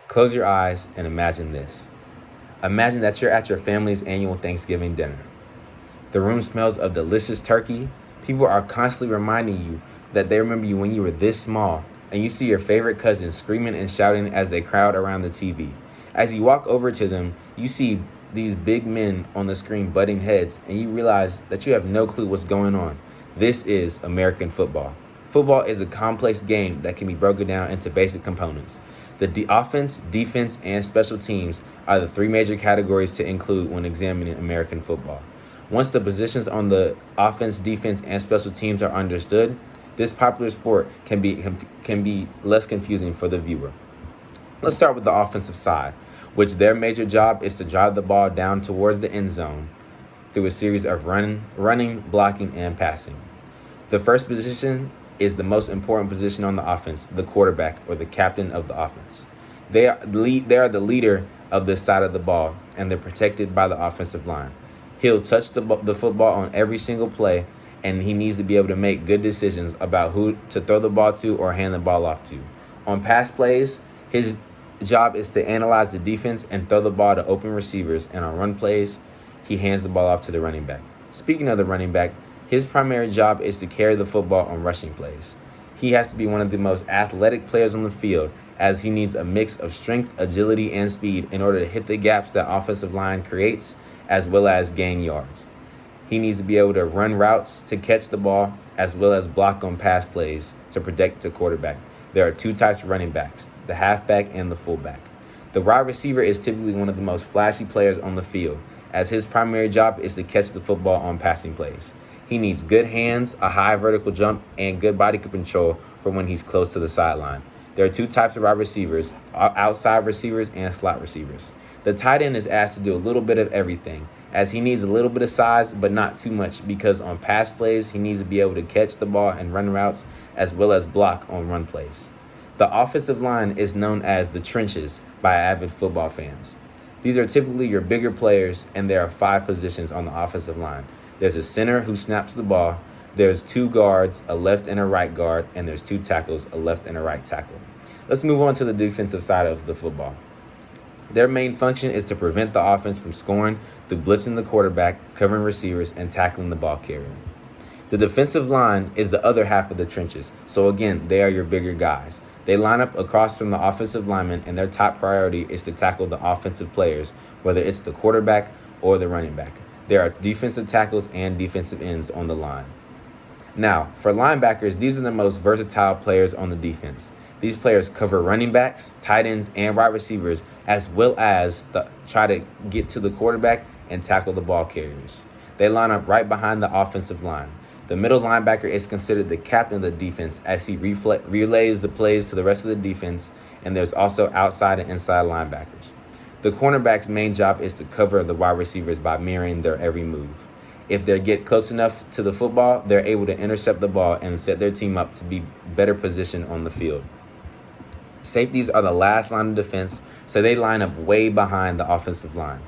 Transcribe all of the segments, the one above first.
Close your eyes and imagine this. Imagine that you're at your family's annual Thanksgiving dinner. The room smells of delicious turkey. People are constantly reminding you that they remember you when you were this small, and you see your favorite cousins screaming and shouting as they crowd around the TV. As you walk over to them, you see these big men on the screen butting heads, and you realize that you have no clue what's going on. This is American football. Football is a complex game that can be broken down into basic components. The offense, defense, and special teams are the three major categories to include when examining American football. Once the positions on the offense, defense, and special teams are understood, this popular sport can be less confusing for the viewer. Let's start with the offensive side, which their major job is to drive the ball down towards the end zone through a series of running, blocking, and passing. The first position is the most important position on the offense, the quarterback or the captain of the offense. They are the leader of this side of the ball, and they're protected by the offensive line. He'll touch the football on every single play, and he needs to be able to make good decisions about who to throw the ball to or hand the ball off to. On pass plays, his job is to analyze the defense and throw the ball to open receivers, and on run plays, he hands the ball off to the running back. Speaking of the running back, his primary job is to carry the football on rushing plays. He has to be one of the most athletic players on the field, as he needs a mix of strength, agility, and speed in order to hit the gaps that offensive line creates, as well as gain yards. He needs to be able to run routes to catch the ball, as well as block on pass plays to protect the quarterback. There are two types of running backs, the halfback and the fullback. The wide receiver is typically one of the most flashy players on the field, as his primary job is to catch the football on passing plays. He needs good hands, a high vertical jump, and good body control for when he's close to the sideline. There are two types of wide receivers, outside receivers and slot receivers. The tight end is asked to do a little bit of everything, as he needs a little bit of size, but not too much, because on pass plays, he needs to be able to catch the ball and run routes, as well as block on run plays. The offensive line is known as the trenches by avid football fans. These are typically your bigger players, and there are 5 positions on the offensive line. There's a center who snaps the ball, there's 2 guards, a left and a right guard, and there's 2 tackles, a left and a right tackle. Let's move on to the defensive side of the football. Their main function is to prevent the offense from scoring through blitzing the quarterback, covering receivers, and tackling the ball carrier. The defensive line is the other half of the trenches, so again, they are your bigger guys. They line up across from the offensive linemen, and their top priority is to tackle the offensive players, whether it's the quarterback or the running back. There are defensive tackles and defensive ends on the line. Now, for linebackers, these are the most versatile players on the defense. These players cover running backs, tight ends, and wide receivers, as well as try to get to the quarterback and tackle the ball carriers. They line up right behind the offensive line. The middle linebacker is considered the captain of the defense, as he relays the plays to the rest of the defense, and there's also outside and inside linebackers. The cornerback's main job is to cover the wide receivers by mirroring their every move. If they get close enough to the football, they're able to intercept the ball and set their team up to be better positioned on the field. Safeties are the last line of defense, so they line up way behind the offensive line.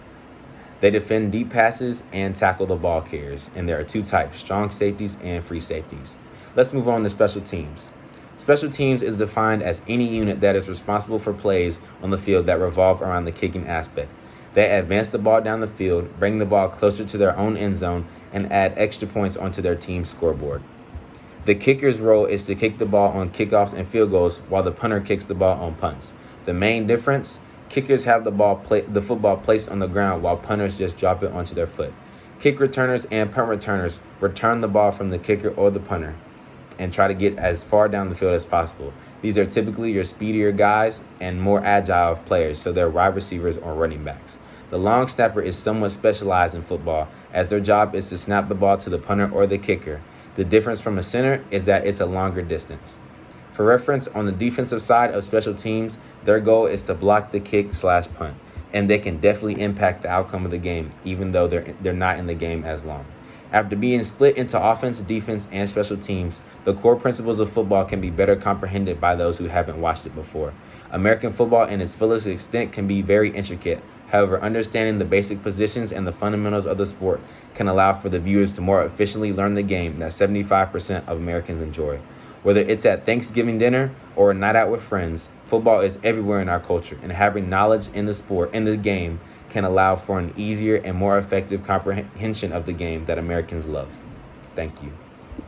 They defend deep passes and tackle the ball carriers, and there are 2 types, strong safeties and free safeties. Let's move on to special teams. Special teams is defined as any unit that is responsible for plays on the field that revolve around the kicking aspect. They advance the ball down the field, bring the ball closer to their own end zone, and add extra points onto their team's scoreboard. The kicker's role is to kick the ball on kickoffs and field goals, while the punter kicks the ball on punts. The main difference: kickers have the football placed on the ground, while punters just drop it onto their foot. Kick returners and punt returners return the ball from the kicker or the punter and try to get as far down the field as possible. These are typically your speedier guys and more agile players, so they're wide receivers or running backs. The long snapper is somewhat specialized in football, as their job is to snap the ball to the punter or the kicker. The difference from a center is that it's a longer distance. For reference, on the defensive side of special teams, their goal is to block the kick/punt, and they can definitely impact the outcome of the game, even though they're not in the game as long. After being split into offense, defense, and special teams, the core principles of football can be better comprehended by those who haven't watched it before. American football in its fullest extent can be very intricate. However, understanding the basic positions and the fundamentals of the sport can allow for the viewers to more efficiently learn the game that 75% of Americans enjoy. Whether it's at Thanksgiving dinner or a night out with friends, football is everywhere in our culture, and having knowledge in the sport, in the game, can allow for an easier and more effective comprehension of the game that Americans love. Thank you.